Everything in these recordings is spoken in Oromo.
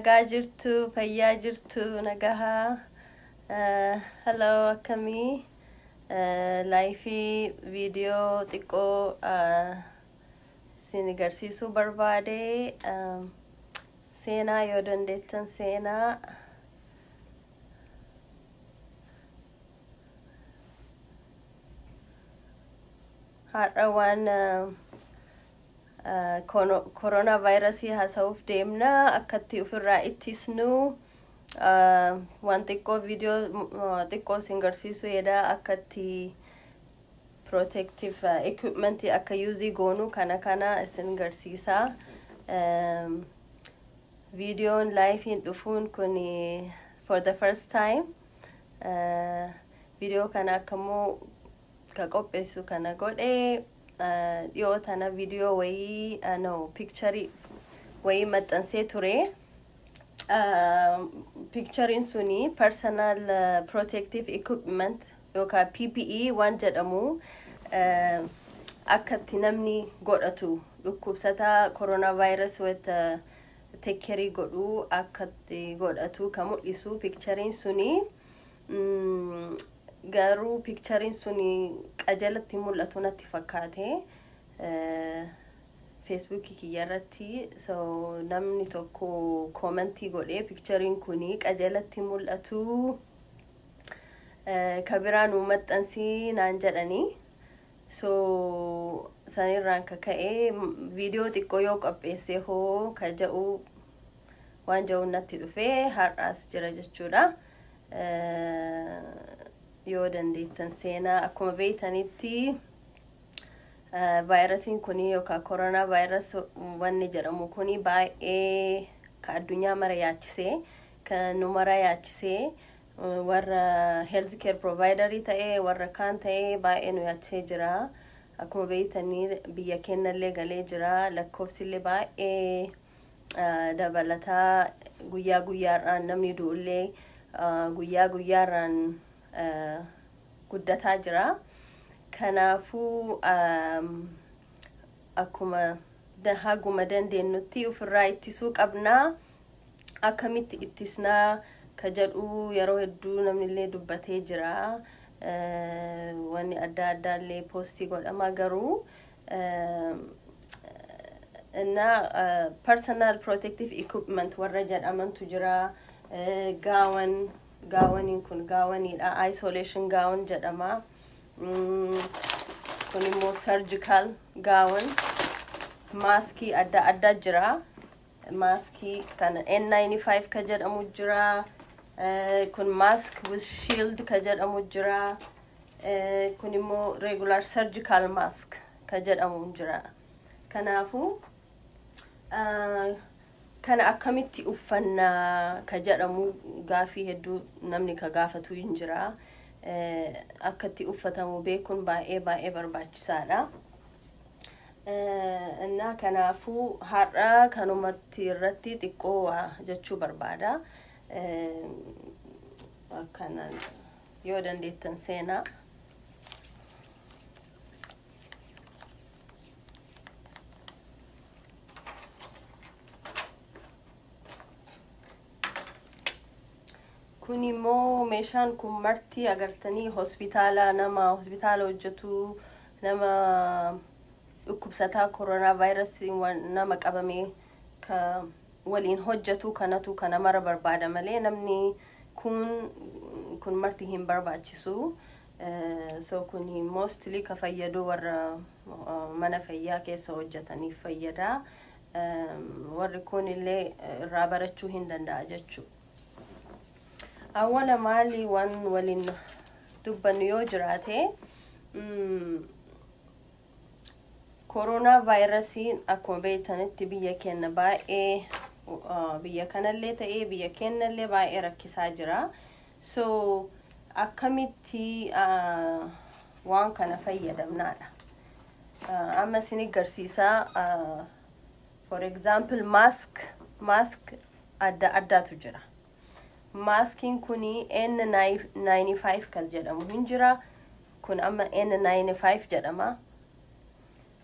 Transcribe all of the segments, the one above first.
nagaa jirtu fayyaa jirtu nagaha hello akami live video tiko sin garsiisu barbaade seenaa yoo dandeettan seenaa haadha waan coronavirus haasa'uuf deemna akkatti ofirraa ittisnu waan xiqqoo video xiqqoo sin garsiisu jedha akkatti protective equipment akka use goonu kana sin garsiisa video live in dhufuun kun for the first time video kana akkamoo ka qopheessu kana godhe yoo tana video way no picture way maxxansee ture picture suni personal protective equipment yoka PPE waan jedhamu akkatti namni godhatu dhukkubsata coronavirus with take care godhu akkatti godhatu ka mul'isu picture suni garuu picture suni qajalatti mul'atu natti fakkaate Facebook kiyyarratti so namni tokko comment godhe picture kuni qajalatti mul'atu kabiraan maxxansi naan jedhani so sanirraan kaka'e video xiqqoo yoo qopheesse hoo ka jedhu waan jedhu natti dhufe har'as jira jechuudha yoo dandeettan seenaa akkuma beeytanitti virusin kuni yookaan corona virus wanni jedhamu kuni baay'ee ka addunyaa mara yaachisee kan nu mara yaachisee warra health care provider ta'e warra kaan ta'e baay'ee nu yaachisee jira akkuma beeytanii biyya keenyallee galee jira lakkoofsillee baay'ee dabalataa guyyaa guyyaarraan namni du'ullee guyyaa guyyaarraan guddataa jira kanaafu akkuma haguma dandeenyutti ofirraa ittisuu qabnaa akkamitti ittisnaa ka jedhu yeroo hedduu namnillee dubbatee jira wanni adda addaallee postii godhama garuu na personal protective equipment warra jedhamantu jira gaawaniin kun gaawaniidha isolation gown jedhama kun immoo surgical gown maskii adda jira maskii kana N95 ka jedhamu jira kun mask with shield ka jedhamu jira kun immoo regular surgical mask ka jedhamu jira kanaafu kana akkamitti uffanna ka jedhamu gaafii hedduu namni ka gaafatu hin jira akkatti uffatamu beekuun baay'ee barbaachisaadha እና kanaafu har'a kanumatti irratti xiqqoo jechuu barbaada akkana yoo dandeettan seenaa kuni mo meeshaan kun marti agartanii hospitaala hojjetu nama dhukkubsataa coronavirus nama qabame ka waliin hojjetu kanatu kana mara barbaada malee namni kun marti hin barbaachisu so kuni mostly ka fayyadu warra mana fayyaa keessa hojjetaniif fayyada warri kunillee irraa barachuu hin danda'a jechuu awwala maali waan waliin dubbannu yoo jiraate coronavirus akkuma beeytanitti biyya keenya baay'ee biyya kanallee ta'ee biyya keenyallee baay'ee rakkisaa jira so akkamitti waan kana fayyadamnaadha amma isin garsiisaa for example mask addaatu jira masking kuni N95 kan jedhamu hin jira kun amma N95 jedhama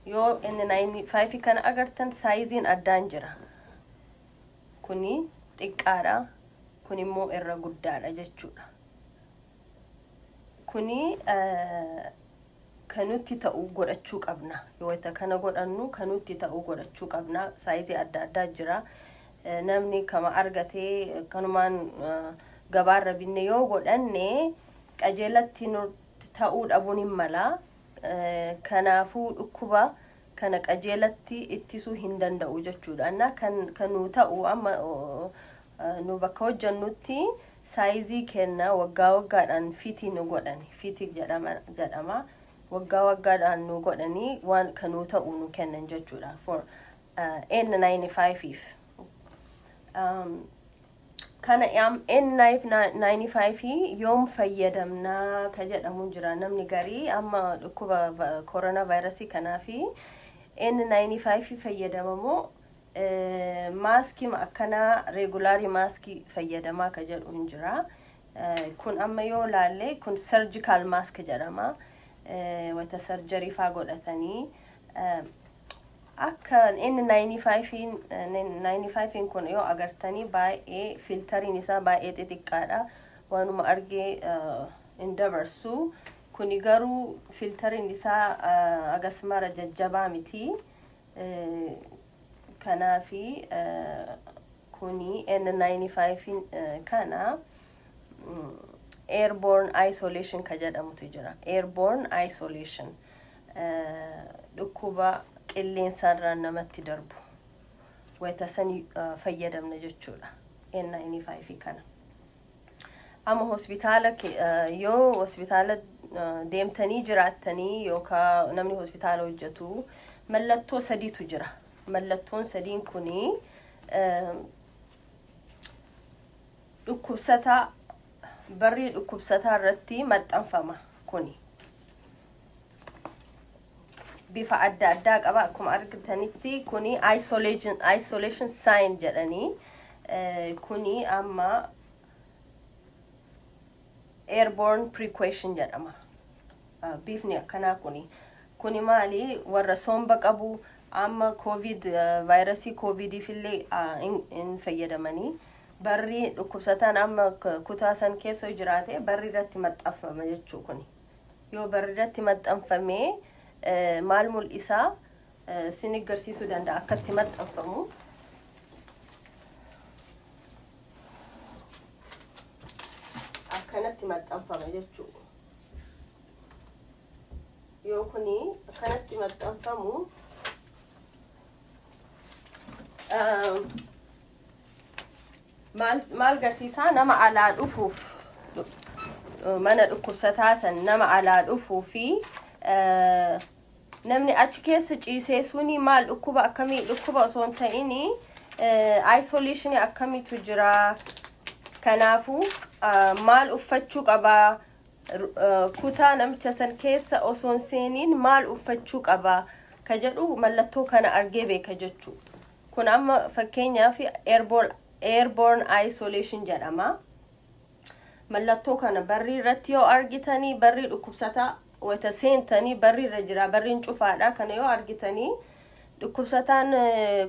yoo N95 kana agartan sizein addaan jira kuni xiqqaadha kun immoo irra guddaadha jechuudha kuni kanutti ta'u godhachuu qabna yoo itti kana godhannu kanutti ta'u godhachuu qabna saayizii adda addaa jira namni kama argatee kanumaan gabaarra binne yoo godhanne qajeelatti ta'uu dhabuun hin mala kanaafuu dhukkuba kana qajeelatti ittisuu hin danda'u jechuudha anna kan nu ta'u amma nu bakka hojjannutti saayizii kenna waggaadhaan fitii nu godhani fitii jedhama waggaadhaan nu godhani waan kan nu ta'u nu kennan jechuudha for N95 if kana N95 yoom fayyadamna ka jedhamu jira namni garii amma dhukkuba coronavirus kanaafi N95 fayyadamamoo maaskii akkana regular maaskii fayyadamaa ka jedhu hin jira kun amma yoo laalle kun surgical mask jedhama wata surgery faa godhatanii akka N95 kun yoo agartanii baay'ee filtariin isaa baay'ee xixiqqaadha waanuma argee in dabarsu kuni garuu filtariin isaa agasmara jajjabaa miti kanaafi kuni N95 kana airborne isolation ka jedhamutu jira airborne isolation dhukkuba qilleensarraan namatti darbu wayita sanii fayyadamna jechuudha N95 kana amma hospitaala yoo hospitaala deemtanii jiraattanii yookaan namni hospitaala hojjetu mallattoo sadiitu jira mallattoon sadiin kuni dhukkubsataa barri dhukkubsataa irratti maxxanfama kuni bifa adda addaa qaba akkuma argitanitti kuni isolation sign jedhanii kuni amma airborne precaution jedhama bifni akkana kuni maali warra somba qabu amma virusii covid fillee in fayyadamanii barri dhukkubsataan amma kutaa san keessa jiraate barri irratti maxxanfama jechuu kuni yoo barri irratti maxxanfame maal mul'isa sin agarsiisuu danda'a akkatti maxxanfamu akkanatti maxxanfama jechuu yoo kuni akkanatti maxxanfamu maal garsiisa nama alaa dhufuuf mana dhukkubsataa san nama alaa dhufuufi namni achi keessa ciisee suni maal dhukkuba akkamii dhukkuba osoo hin ta'ini isolation akkamiitu jira kanaafu maal uffachuu qaba kutaa namicha san keessa osoo hin seeniin maal uffachuu qaba ka jedhu mallattoo kana argee beeka jechuu kun amma fakkeenyaaf airborne isolation jedhama mallattoo kana barri irratti yoo argitanii barri dhukkubsataa wata seentanii barri irra jira barriin cufaadha kana yoo argitanii dhukkubsataan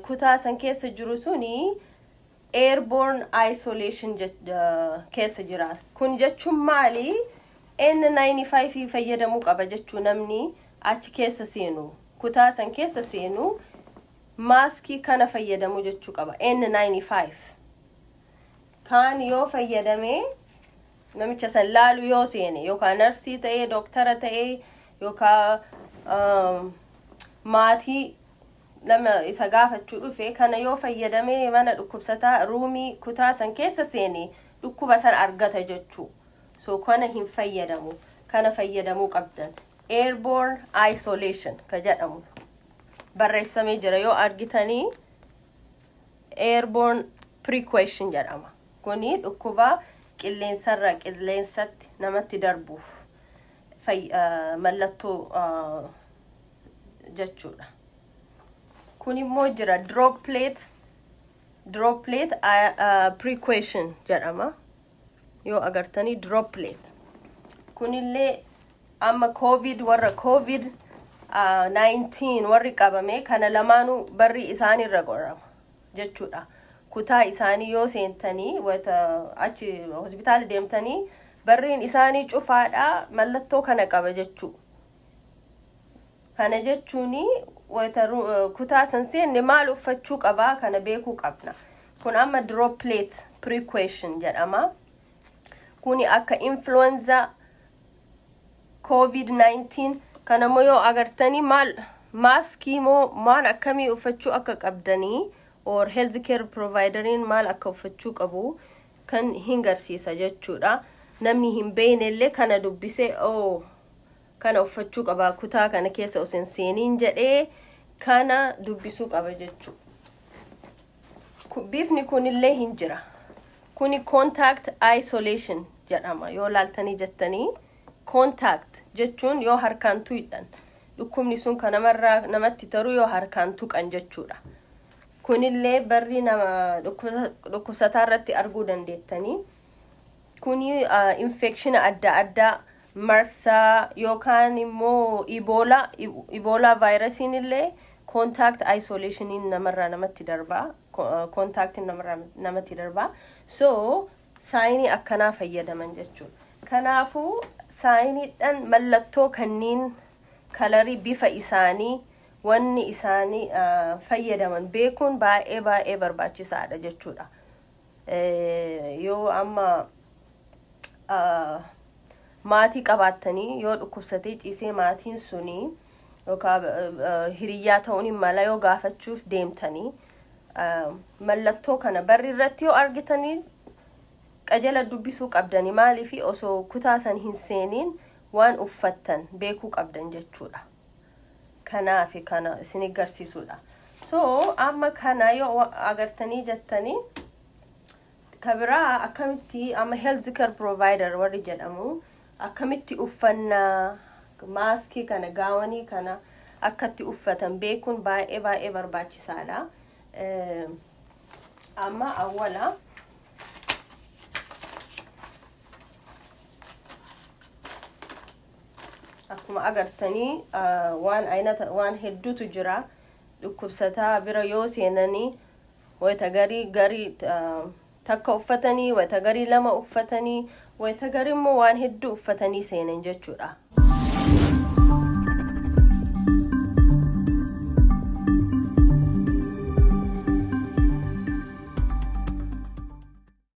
kutaa san keessa jiru suni airborne isolation keessa jira kun jechuun maali N95 fayyadamuu qaba jechuu namni achi keessa seenu kutaa san keessa seenu maaskii kana fayyadamuu jechuu qaba N95 kan yoo fayyadame namicha san laalu yoo seene yookaan narsii ta'ee doktara ta'ee yookaan maatii lama isa gaafachuu dhufe kana yoo fayyadame mana dhukkubsataa ruumii kutaa san keessa seene dhukkuba san argata jechuu so kana hin fayyadamu kana fayyadamuu qabdan airborne isolation ka jedhamu barreessamee jira yoo argitanii airborne precaution jedhama kuni dhukkuba qilleensarra qilleensatti namatti darbuuf mallattoo jechuudha kun immoo jira droplet precaution jedhama yoo agartanii droplet kunillee amma covid 19 warri qabame kana lamaanuu barri isaanirra qorama jechuudha kutaa isaanii yoo seentanii wayta achi hospitaala deemtanii barriin isaanii cufaadha mallattoo kana qaba jechuu. Kana jechuuni wayta kutaa san seenne maal uffachuu qaba kana beekuu qabna. Kun amma droplet precaution jedhama. Kuni akka influenza COVID-19 kana moo yoo agartanii maal maskii moo maal akkamii uffachuu akka qabdanii or healthcare providerin maal akka uffachuu qabu kan hingarsiisa jechuudha. Namni hin beeknellee kana dubbisee kana uffachuu qaba kutaa kana keessa osoo seeniin jedhee kana dubbisuu qaba jechuudha. Bifni kunillee hin jira. Kuni contact isolation jedhama. Yoo laaltanii jettanii contact jechuun yoo harkaan tuqan dhukkubni sun kan namatti taru yoo harkaan tuqan jechuudha. Kunillee barri nama dhukkubsataa irratti arguu dandeettanii. Kuni infection adda marsaa yookaan immoo Ebola virusin illee contact isolationin namatti darba. Contact namatti darba. So saayinii akkanaa fayyadaman jechuudha. Kanaafuu saayiniidhaan mallattoo kanniin kalarii bifa isaanii wanni isaanii fayyadaman beekuun baay'ee barbaachisaadha jechuudha. Yoo amma maatii qabaattanii yoo dhukkubsatee ciisee maatiin suni yookaan hiriyyaa ta'uun mala yoo gaafachuuf deemtanii mallattoo kana barri irratti yoo argitanii qajala dubbisuu qabdanii maaliifi osoo kutaa san hin seeniin waan uffattan beekuu qabdan jechuudha. Kanaafi kana isin agarsiisuudha. So amma kana yoo agartanii jettanii kabiraa akkamitti amma healthcare provider warri jedhamu akkamitti uffannaa maskii kana gaawanii kana akkatti uffatan beekuun baay'ee barbaachisaadha. Amma awwala akkuma agartanii waan hedduutu jira. Dhukkubsataa bira yoo seenanii wayita garii takka uffatanii wayita garii lama uffatanii wayita garii immoo waan hedduu uffatanii seenan jechuudha.